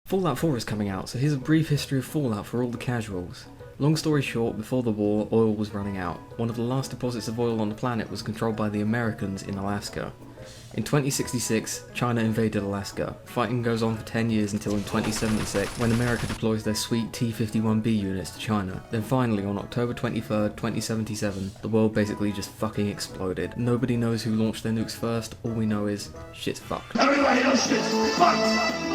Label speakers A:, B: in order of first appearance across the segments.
A: Fallout 4 is coming out, so here's a brief history of Fallout for all the casuals. Long story short, before the war, oil was running out. One of the last deposits of oil on the planet was controlled by the Americans in Alaska. In 2066, China invaded Alaska. Fighting goes on for 10 years until in 2076, when America deploys their sweet T-51B units to China. Then finally, on October 23rd, 2077, the world basically just fucking exploded. Nobody knows who launched their nukes first, all we know is, shit's fucked.
B: Everybody knows shit's fucked!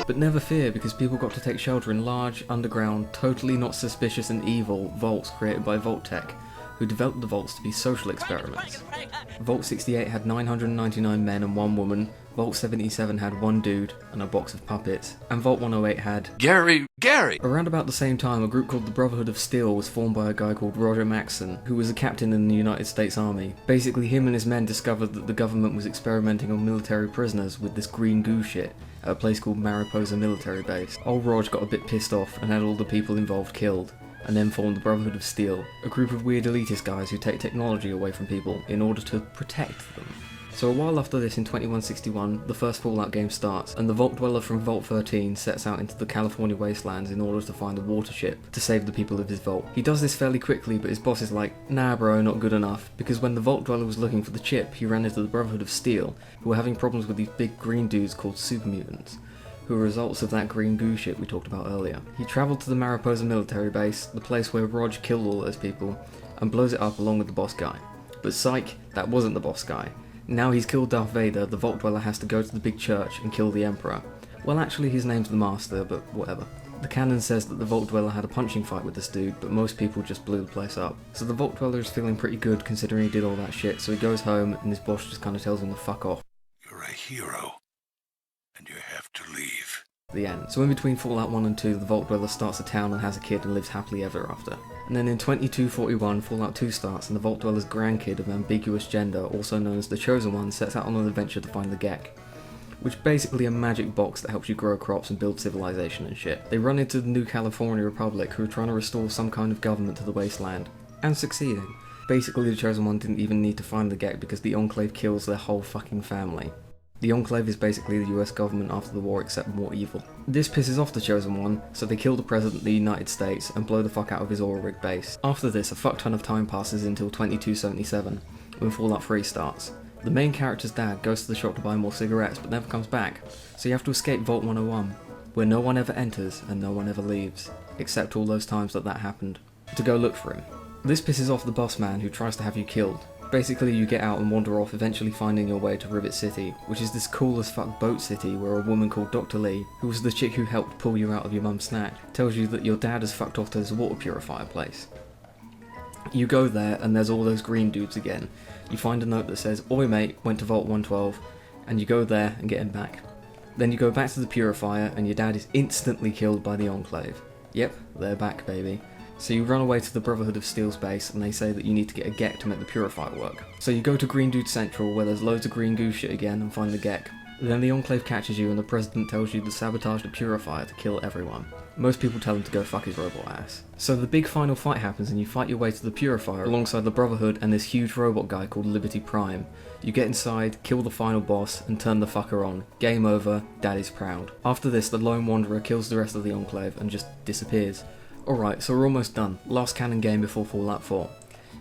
A: But never fear, because people got to take shelter in large, underground, totally not suspicious and evil vaults created by Vault-Tec, who developed the vaults to be social experiments. Vault 68 had 999 men and 1 woman, Vault 77 had 1 dude and a box of puppets, and Vault 108 had
C: Gary!
A: Around about the same time, a group called the Brotherhood of Steel was formed by a guy called Roger Maxson, who was a captain in the United States Army. Basically, him and his men discovered that the government was experimenting on military prisoners with this green goo shit at a place called Mariposa Military Base. Old Rog got a bit pissed off and had all the people involved killed, and then formed the Brotherhood of Steel, a group of weird elitist guys who take technology away from people in order to protect them. So a while after this, in 2161, the first Fallout game starts, and the Vault Dweller from Vault 13 sets out into the California wastelands in order to find a water ship to save the people of his vault. He does this fairly quickly, but his boss is like, nah bro, not good enough, because when the Vault Dweller was looking for the chip, he ran into the Brotherhood of Steel, who were having problems with these big green dudes called super mutants, who are results of that green goo shit we talked about earlier. He travelled to the Mariposa military base, the place where Rog killed all those people, and blows it up along with the boss guy. But psych, that wasn't the boss guy. Now he's killed Darth Vader, the Vault Dweller has to go to the big church and kill the Emperor. Well, actually his name's the Master, but whatever. The canon says that the Vault Dweller had a punching fight with this dude, but most people just blew the place up. So the Vault Dweller is feeling pretty good considering he did all that shit, so he goes home and his boss just kinda tells him to fuck off.
C: You're a hero, and you have to leave.
A: The end. So in between Fallout 1 and 2, the Vault Dweller starts a town and has a kid and lives happily ever after. And then in 2241, Fallout 2 starts and the Vault Dweller's grandkid of ambiguous gender, also known as the Chosen One, sets out on an adventure to find the Gek, which is basically a magic box that helps you grow crops and build civilization and shit. They run into the New California Republic, who are trying to restore some kind of government to the wasteland, and succeeding. Basically, the Chosen One didn't even need to find the Gek because the Enclave kills their whole fucking family. The Enclave is basically the US government after the war, except more evil. This pisses off the Chosen One, so they kill the President of the United States and blow the fuck out of his oil rig base. After this, a fuck ton of time passes until 2277, when Fallout 3 starts. The main character's dad goes to the shop to buy more cigarettes, but never comes back, so you have to escape Vault 101, where no one ever enters and no one ever leaves, except all those times that happened, to go look for him. This pisses off the boss man, who tries to have you killed. Basically, you get out and wander off, eventually finding your way to Rivet City, which is this cool as fuck boat city where a woman called Dr. Lee, who was the chick who helped pull you out of your mum's snack, tells you that your dad has fucked off to this water purifier place. You go there and there's all those green dudes again. You find a note that says, "Oi mate, went to Vault 112, and you go there and get him back. Then you go back to the purifier and your dad is instantly killed by the Enclave. Yep, they're back baby. So you run away to the Brotherhood of Steel's base and they say that you need to get a Gek to make the purifier work. So you go to Green Dude Central where there's loads of green goo shit again and find the Gek. Then the Enclave catches you and the President tells you to sabotage the purifier to kill everyone. Most people tell him to go fuck his robot ass. So the big final fight happens and you fight your way to the purifier alongside the Brotherhood and this huge robot guy called Liberty Prime. You get inside, kill the final boss, and turn the fucker on. Game over, Daddy's proud. After this, the Lone Wanderer kills the rest of the Enclave and just disappears. Alright, so we're almost done. Last canon game before Fallout 4.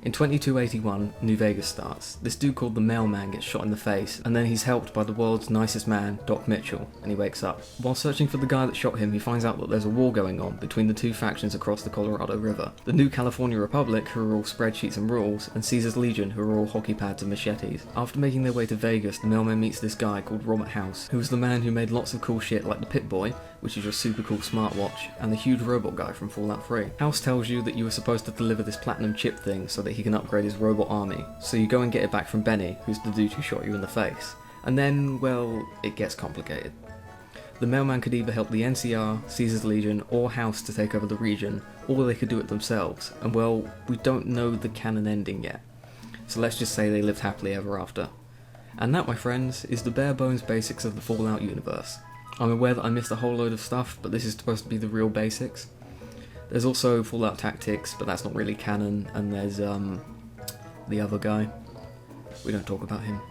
A: In 2281, New Vegas starts. This dude called the Mailman gets shot in the face, and then he's helped by the world's nicest man, Doc Mitchell, and he wakes up. While searching for the guy that shot him, he finds out that there's a war going on between the two factions across the Colorado River. The New California Republic, who are all spreadsheets and rules, and Caesar's Legion, who are all hockey pads and machetes. After making their way to Vegas, the Mailman meets this guy called Robert House, who was the man who made lots of cool shit like the Pip-Boy, which is your super cool smartwatch, and the huge robot guy from Fallout 3. House tells you that you were supposed to deliver this platinum chip thing so that he can upgrade his robot army, so you go and get it back from Benny, who's the dude who shot you in the face. And then, well, it gets complicated. The Mailman could either help the NCR, Caesar's Legion, or House to take over the region, or they could do it themselves, and well, we don't know the canon ending yet. So let's just say they lived happily ever after. And that, my friends, is the bare bones basics of the Fallout universe. I'm aware that I missed a whole load of stuff, but this is supposed to be the real basics. There's also Fallout Tactics, but that's not really canon, and there's, the other guy. We don't talk about him.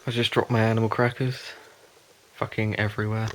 A: I just dropped my animal crackers. Fucking everywhere.